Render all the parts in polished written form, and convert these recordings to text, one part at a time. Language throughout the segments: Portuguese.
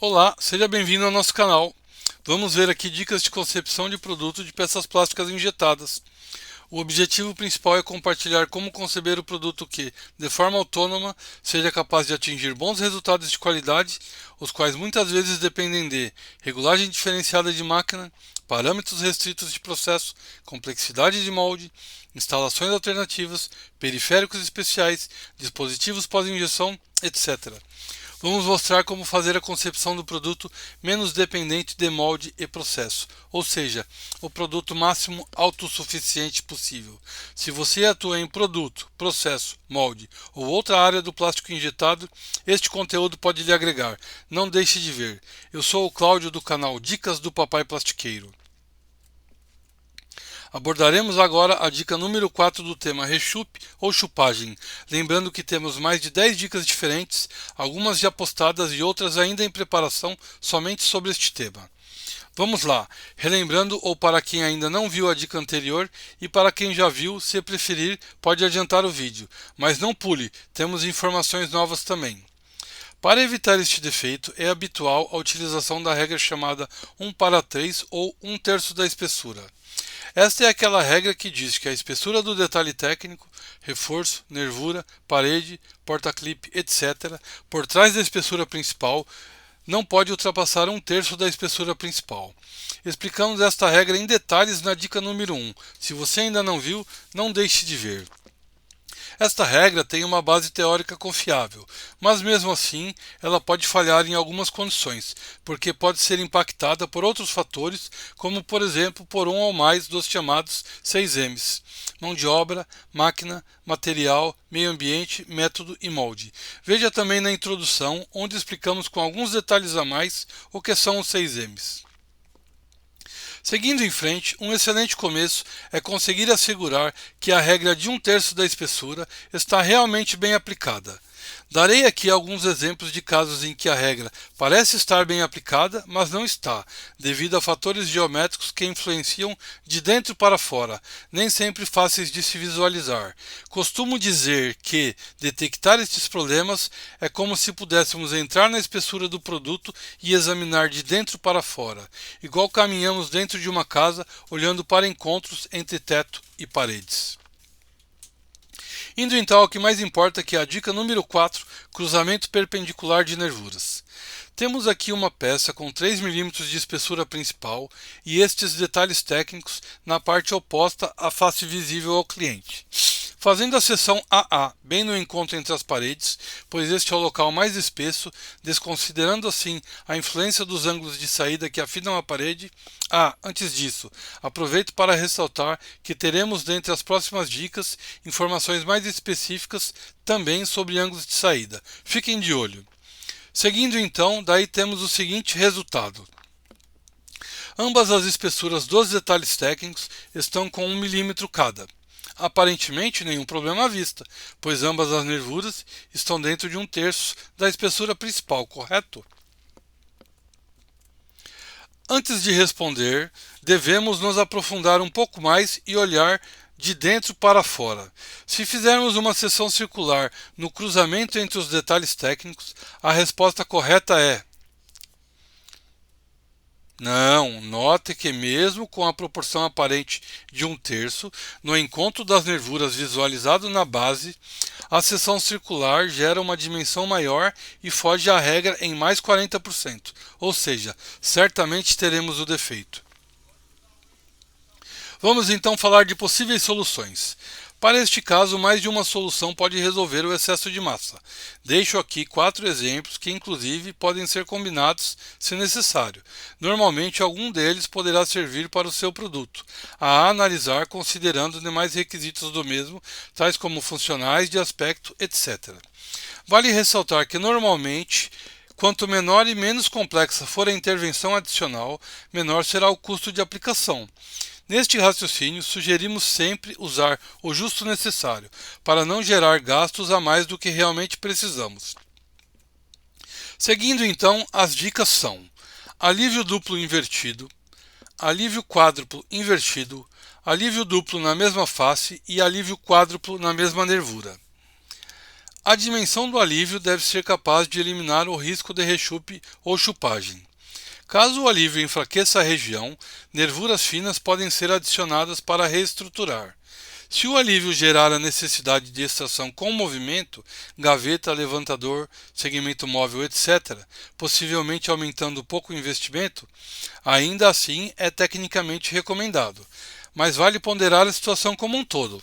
Olá, seja bem-vindo ao nosso canal. Vamos ver aqui dicas de concepção de produto de peças plásticas injetadas. O objetivo principal é compartilhar como conceber o produto que, de forma autônoma, seja capaz de atingir bons resultados de qualidade, os quais muitas vezes dependem de regulagem diferenciada de máquina, parâmetros restritos de processo, complexidade de molde, instalações alternativas, periféricos especiais, dispositivos pós-injeção, etc. Vamos mostrar como fazer a concepção do produto menos dependente de molde e processo, ou seja, o produto máximo autossuficiente possível. Se você atua em produto, processo, molde ou outra área do plástico injetado, este conteúdo pode lhe agregar. Não deixe de ver. Eu sou o Cláudio do canal Dicas do Papai Plastiqueiro. Abordaremos agora a dica número 4 do tema rechupe ou chupagem, lembrando que temos mais de 10 dicas diferentes, algumas já postadas e outras ainda em preparação somente sobre este tema. Vamos lá, relembrando ou para quem ainda não viu a dica anterior e para quem já viu, se preferir, pode adiantar o vídeo, mas não pule, temos informações novas também. Para evitar este defeito, é habitual a utilização da regra chamada 1:3 ou 1/3 da espessura. Esta é aquela regra que diz que a espessura do detalhe técnico, reforço, nervura, parede, porta-clipe, etc., por trás da espessura principal, não pode ultrapassar 1/3 da espessura principal. Explicamos esta regra em detalhes na dica número 1. Se você ainda não viu, não deixe de ver. Esta regra tem uma base teórica confiável, mas mesmo assim ela pode falhar em algumas condições, porque pode ser impactada por outros fatores, como por exemplo por um ou mais dos chamados 6Ms: mão de obra, máquina, material, meio ambiente, método e molde. Veja também na introdução, onde explicamos com alguns detalhes a mais o que são os 6Ms. Seguindo em frente, um excelente começo é conseguir assegurar que a regra de 1/3 da espessura está realmente bem aplicada. Darei aqui alguns exemplos de casos em que a regra parece estar bem aplicada, mas não está, devido a fatores geométricos que influenciam de dentro para fora, nem sempre fáceis de se visualizar. Costumo dizer que detectar estes problemas é como se pudéssemos entrar na espessura do produto e examinar de dentro para fora, igual caminhamos dentro de uma casa olhando para encontros entre teto e paredes. Indo então ao que mais importa, que é a dica número 4, cruzamento perpendicular de nervuras. Temos aqui uma peça com 3 milímetros de espessura principal e estes detalhes técnicos na parte oposta à face visível ao cliente. Fazendo a seção AA bem no encontro entre as paredes, pois este é o local mais espesso, desconsiderando assim a influência dos ângulos de saída que afinam a parede. Antes disso, aproveito para ressaltar que teremos dentre as próximas dicas informações mais específicas também sobre ângulos de saída. Fiquem de olho. Seguindo então, daí temos o seguinte resultado. Ambas as espessuras dos detalhes técnicos estão com 1 milímetro cada. Aparentemente nenhum problema à vista, pois ambas as nervuras estão dentro de 1/3 da espessura principal, correto? Antes de responder, devemos nos aprofundar um pouco mais e olhar de dentro para fora. Se fizermos uma seção circular no cruzamento entre os detalhes técnicos, a resposta correta é não. Note que mesmo com a proporção aparente de 1/3, no encontro das nervuras visualizado na base, a seção circular gera uma dimensão maior e foge à regra em mais 40%, ou seja, certamente teremos o defeito. Vamos então falar de possíveis soluções. Para este caso, mais de uma solução pode resolver o excesso de massa. Deixo aqui 4 exemplos que inclusive podem ser combinados se necessário. Normalmente algum deles poderá servir para o seu produto, a analisar considerando demais requisitos do mesmo, tais como funcionais, de aspecto, etc. Vale ressaltar que normalmente quanto menor e menos complexa for a intervenção adicional, menor será o custo de aplicação. Neste raciocínio, sugerimos sempre usar o justo necessário, para não gerar gastos a mais do que realmente precisamos. Seguindo então, as dicas são: alívio duplo invertido, alívio quádruplo invertido, alívio duplo na mesma face e alívio quádruplo na mesma nervura. A dimensão do alívio deve ser capaz de eliminar o risco de rechupe ou chupagem. Caso o alívio enfraqueça a região, nervuras finas podem ser adicionadas para reestruturar. Se o alívio gerar a necessidade de extração com movimento, gaveta, levantador, segmento móvel, etc., possivelmente aumentando um pouco o investimento, ainda assim é tecnicamente recomendado, mas vale ponderar a situação como um todo.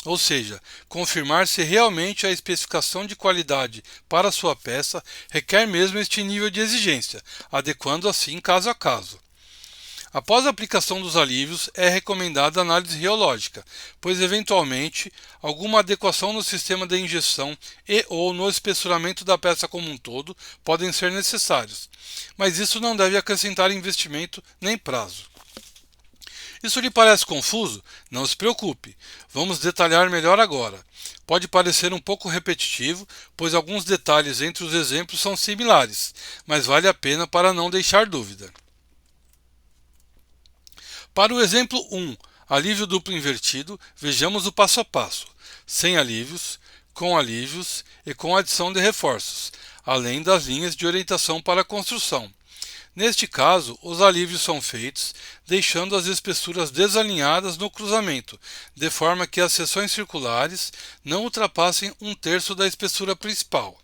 Ou seja, confirmar se realmente a especificação de qualidade para sua peça requer mesmo este nível de exigência, adequando assim caso a caso. Após a aplicação dos alívios, é recomendada a análise reológica, pois eventualmente alguma adequação no sistema de injeção e ou no espessuramento da peça como um todo podem ser necessários, mas isso não deve acrescentar investimento nem prazo. Isso lhe parece confuso? Não se preocupe, vamos detalhar melhor agora. Pode parecer um pouco repetitivo, pois alguns detalhes entre os exemplos são similares, mas vale a pena para não deixar dúvida. Para o exemplo 1, alívio duplo invertido, vejamos o passo a passo, sem alívios, com alívios e com adição de reforços, além das linhas de orientação para a construção. Neste caso, os alívios são feitos deixando as espessuras desalinhadas no cruzamento, de forma que as seções circulares não ultrapassem um terço da espessura principal.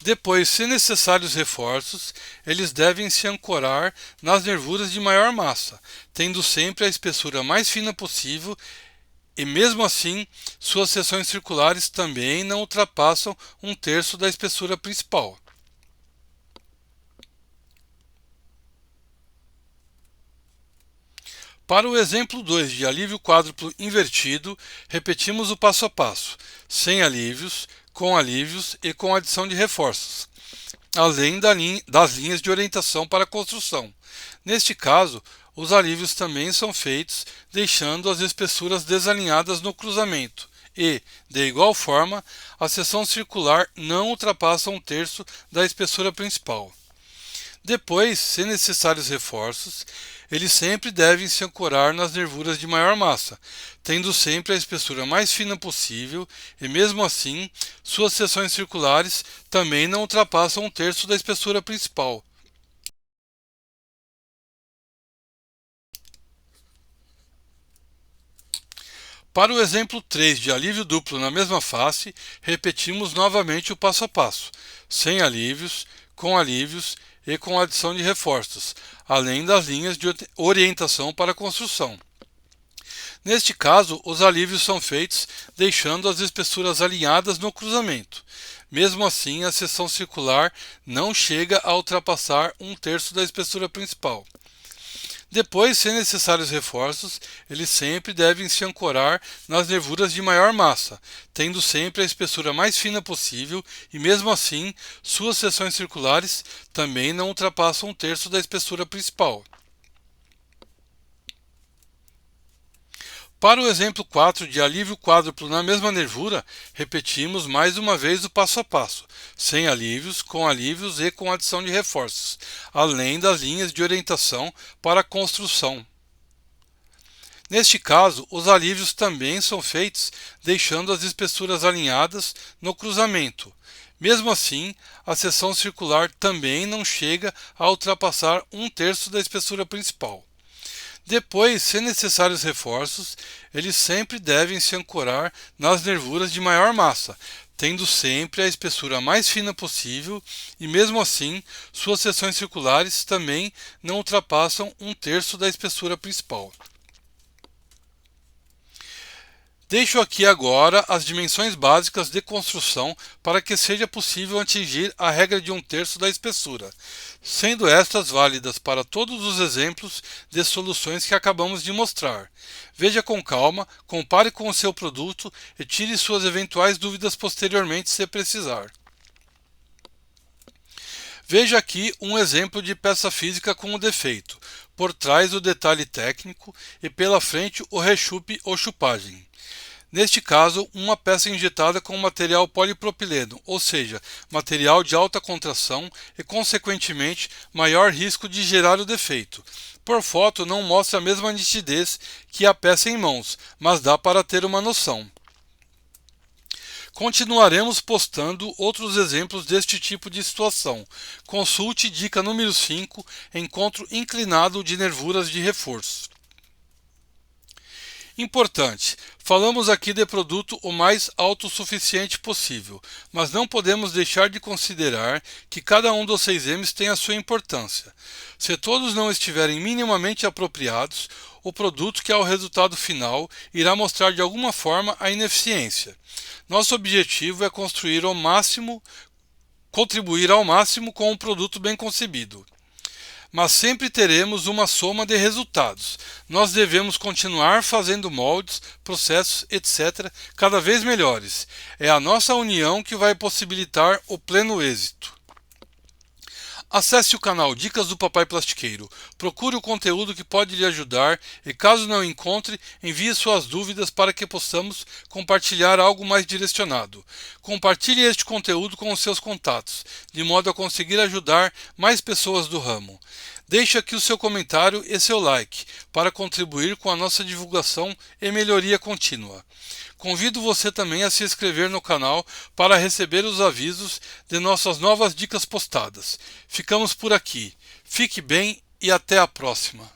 Depois, se necessários reforços, eles devem se ancorar nas nervuras de maior massa, tendo sempre a espessura mais fina possível e, mesmo assim, suas seções circulares também não ultrapassam um terço da espessura principal. Para o exemplo 2 de alívio quádruplo invertido, repetimos o passo a passo, sem alívios, com alívios e com adição de reforços, além das linhas de orientação para a construção. Neste caso, os alívios também são feitos deixando as espessuras desalinhadas no cruzamento e, de igual forma, a seção circular não ultrapassa um terço da espessura principal. Depois, se necessários reforços, eles sempre devem se ancorar nas nervuras de maior massa, tendo sempre a espessura mais fina possível e, mesmo assim, suas seções circulares também não ultrapassam um terço da espessura principal. Para o exemplo 3 de alívio duplo na mesma face, repetimos novamente o passo a passo, sem alívios, com alívios e com adição de reforços, além das linhas de orientação para a construção. Neste caso, os alívios são feitos deixando as espessuras alinhadas no cruzamento. Mesmo assim, a seção circular não chega a ultrapassar um terço da espessura principal. Depois, se necessários reforços, eles sempre devem se ancorar nas nervuras de maior massa, tendo sempre a espessura mais fina possível e, mesmo assim, suas seções circulares também não ultrapassam um terço da espessura principal. Para o exemplo 4 de alívio quádruplo na mesma nervura, repetimos mais uma vez o passo a passo, sem alívios, com alívios e com adição de reforços, além das linhas de orientação para a construção. Neste caso, os alívios também são feitos deixando as espessuras alinhadas no cruzamento. Mesmo assim, a seção circular também não chega a ultrapassar um terço da espessura principal. Depois, se necessários reforços, eles sempre devem se ancorar nas nervuras de maior massa, tendo sempre a espessura mais fina possível e, mesmo assim, suas seções circulares também não ultrapassam um terço da espessura principal. Deixo aqui agora as dimensões básicas de construção para que seja possível atingir a regra de um terço da espessura, sendo estas válidas para todos os exemplos de soluções que acabamos de mostrar. Veja com calma, compare com o seu produto e tire suas eventuais dúvidas posteriormente se precisar. Veja aqui um exemplo de peça física com o defeito, por trás o detalhe técnico e pela frente o rechupe ou chupagem. Neste caso, uma peça injetada com material polipropileno, ou seja, material de alta contração e, consequentemente, maior risco de gerar o defeito. Por foto não mostra a mesma nitidez que a peça em mãos, mas dá para ter uma noção. Continuaremos postando outros exemplos deste tipo de situação. Consulte dica número 5, encontro inclinado de nervuras de reforço. Importante, falamos aqui de produto o mais autossuficiente possível, mas não podemos deixar de considerar que cada um dos 6Ms tem a sua importância. Se todos não estiverem minimamente apropriados, o produto que é o resultado final irá mostrar de alguma forma a ineficiência. Nosso objetivo é contribuir ao máximo com um produto bem concebido. Mas sempre teremos uma soma de resultados. Nós devemos continuar fazendo moldes, processos, etc., cada vez melhores. É a nossa união que vai possibilitar o pleno êxito. Acesse o canal Dicas do Papai Plastiqueiro. Procure o conteúdo que pode lhe ajudar e, caso não encontre, envie suas dúvidas para que possamos compartilhar algo mais direcionado. Compartilhe este conteúdo com os seus contatos, de modo a conseguir ajudar mais pessoas do ramo. Deixe aqui o seu comentário e seu like para contribuir com a nossa divulgação e melhoria contínua. Convido você também a se inscrever no canal para receber os avisos de nossas novas dicas postadas. Ficamos por aqui. Fique bem e até a próxima.